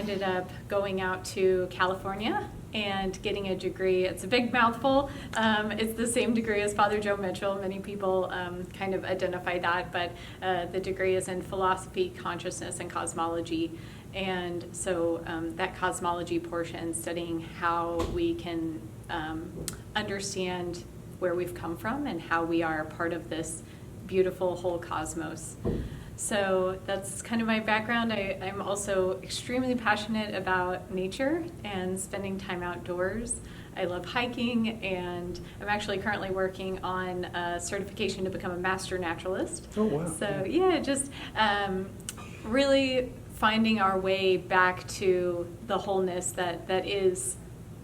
ended up going out to California and getting a degree. It's a big mouthful. It's the same degree as Father Joe Mitchell. Many people kind of identify that, but the degree is in philosophy, consciousness, and cosmology. And so that cosmology portion, studying how we can understand where we've come from and how we are part of this beautiful whole cosmos. So that's kind of my background. I'm also extremely passionate about nature and spending time outdoors. I love hiking, and I'm actually currently working on a certification to become a master naturalist. Oh, wow. So yeah, just really finding our way back to the wholeness that is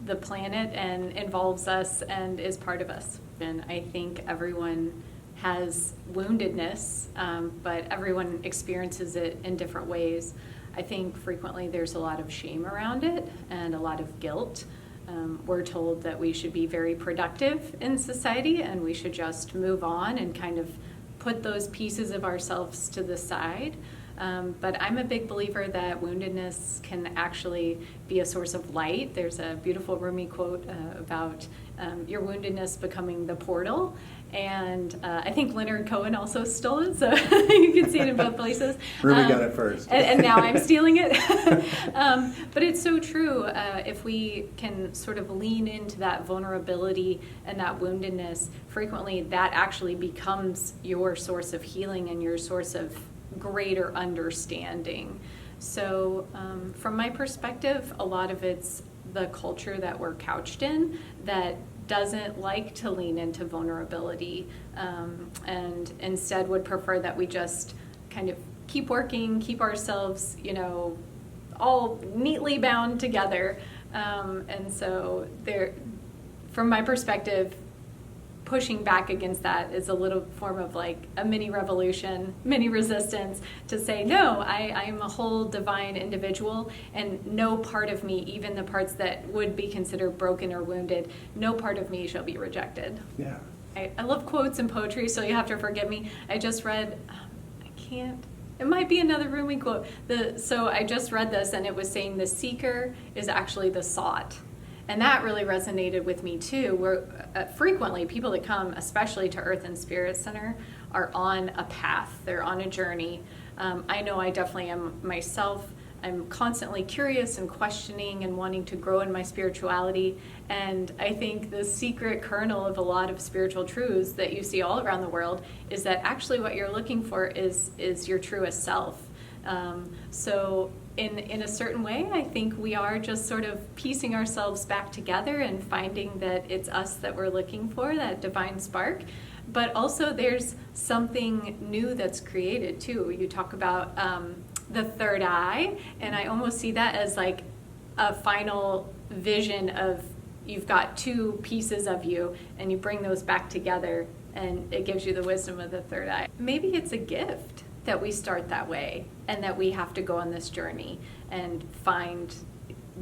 the planet and involves us and is part of us. And I think everyone has woundedness, but everyone experiences it in different ways. I think frequently there's a lot of shame around it and a lot of guilt. We're told that we should be very productive in society and we should just move on and kind of put those pieces of ourselves to the side. But I'm a big believer that woundedness can actually be a source of light. There's a beautiful Rumi quote about your woundedness becoming the portal. And I think Leonard Cohen also stole it, so you can see it in both places. Rumi got it first. And now I'm stealing it. But it's so true. If we can sort of lean into that vulnerability and that woundedness, frequently that actually becomes your source of healing and your source of greater understanding. So from my perspective, a lot of it's the culture that we're couched in that doesn't like to lean into vulnerability and instead would prefer that we just kind of keep working, keep ourselves, all neatly bound together. And so there, from my perspective, pushing back against that is a little form of like a mini revolution, mini resistance to say, no, I'm a whole divine individual, and no part of me, even the parts that would be considered broken or wounded, no part of me shall be rejected. Yeah. I love quotes and poetry, so you have to forgive me. I just read, it might be another Rumi quote. So I just read this, and it was saying the seeker is actually the sought. And that really resonated with me too, where frequently people that come, especially to Earth and Spirit Center, are on a path, they're on a journey. I know I definitely am myself. I'm constantly curious and questioning and wanting to grow in my spirituality. And I think the secret kernel of a lot of spiritual truths that you see all around the world is that actually what you're looking for is your truest self. So in a certain way, I think we are just sort of piecing ourselves back together and finding that it's us that we're looking for, that divine spark. But also there's something new that's created too. You talk about the third eye, and I almost see that as like a final vision of you've got two pieces of you and you bring those back together and it gives you the wisdom of the third eye. Maybe it's a gift that we start that way and that we have to go on this journey and find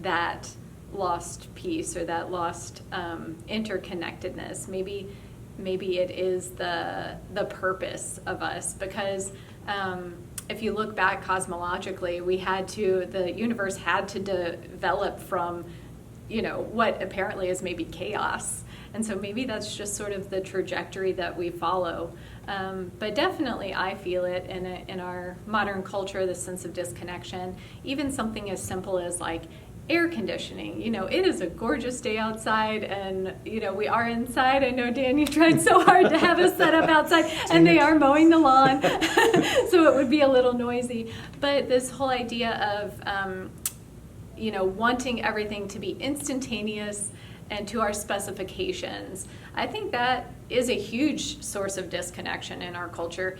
that lost piece or that lost interconnectedness. Maybe it is the purpose of us, because if you look back cosmologically, the universe had to develop from what apparently is maybe chaos. And so maybe that's just sort of the trajectory that we follow. But definitely I feel it in our modern culture, the sense of disconnection. Even something as simple as like air conditioning. It is a gorgeous day outside, and we are inside. I know, Dan, you tried so hard to have us set up outside, and they are mowing the lawn, so it would be a little noisy. But this whole idea of wanting everything to be instantaneous and to our specifications, I think that is a huge source of disconnection in our culture.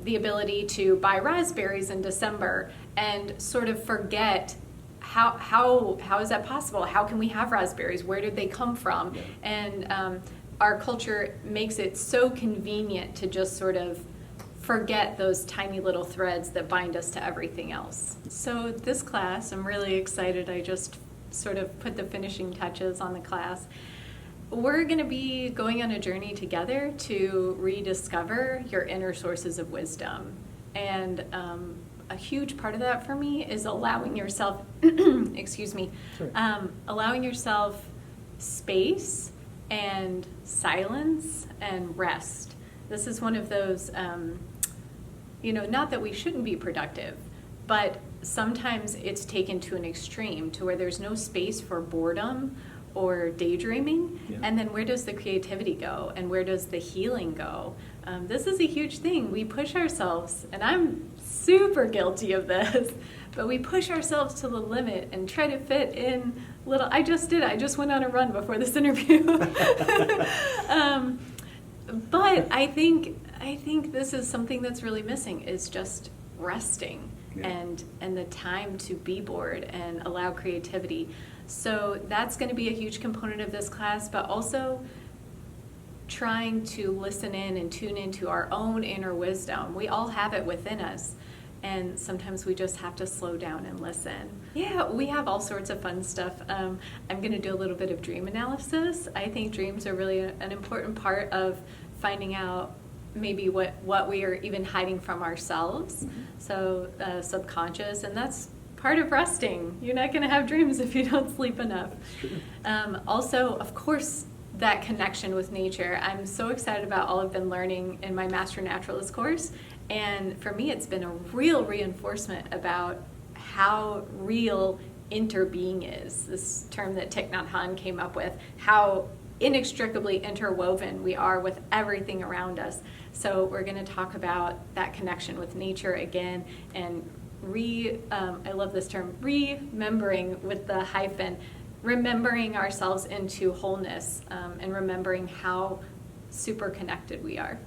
The ability to buy raspberries in December and sort of forget how is that possible? How can we have raspberries? Where did they come from? Yeah. And our culture makes it so convenient to just sort of forget those tiny little threads that bind us to everything else. So this class, I'm really excited. I just sort of put the finishing touches on the class. We're going to be going on a journey together to rediscover your inner sources of wisdom. And a huge part of that for me is allowing yourself, excuse me, Sure. allowing yourself space and silence and rest. This is one of those, not that we shouldn't be productive, but sometimes it's taken to an extreme to where there's no space for boredom or daydreaming. Yeah. And then where does the creativity go, and where does the healing go? This is a huge thing. We push ourselves, and I'm super guilty of this, but we push ourselves to the limit and try to fit in little. I just went on a run before this interview. But I think this is something that's really missing, is just resting. Yeah. and the time to be bored and allow creativity. So that's going to be a huge component of this class, but also trying to listen in and tune into our own inner wisdom. We all have it within us, and sometimes we just have to slow down and listen. Yeah, we have all sorts of fun stuff. I'm going to do a little bit of dream analysis. I think dreams are really an important part of finding out maybe what we are even hiding from ourselves. Mm-hmm. So subconscious, and that's part of resting. You're not going to have dreams if you don't sleep enough. Also, of course, that connection with nature. I'm so excited about all I've been learning in my Master Naturalist course, and for me it's been a real reinforcement about how real interbeing is, this term that Thich Nhat Hanh came up with, how inextricably interwoven we are with everything around us. So we're going to talk about that connection with nature again, and I love this term, remembering with the hyphen, remembering ourselves into wholeness, and remembering how super connected we are.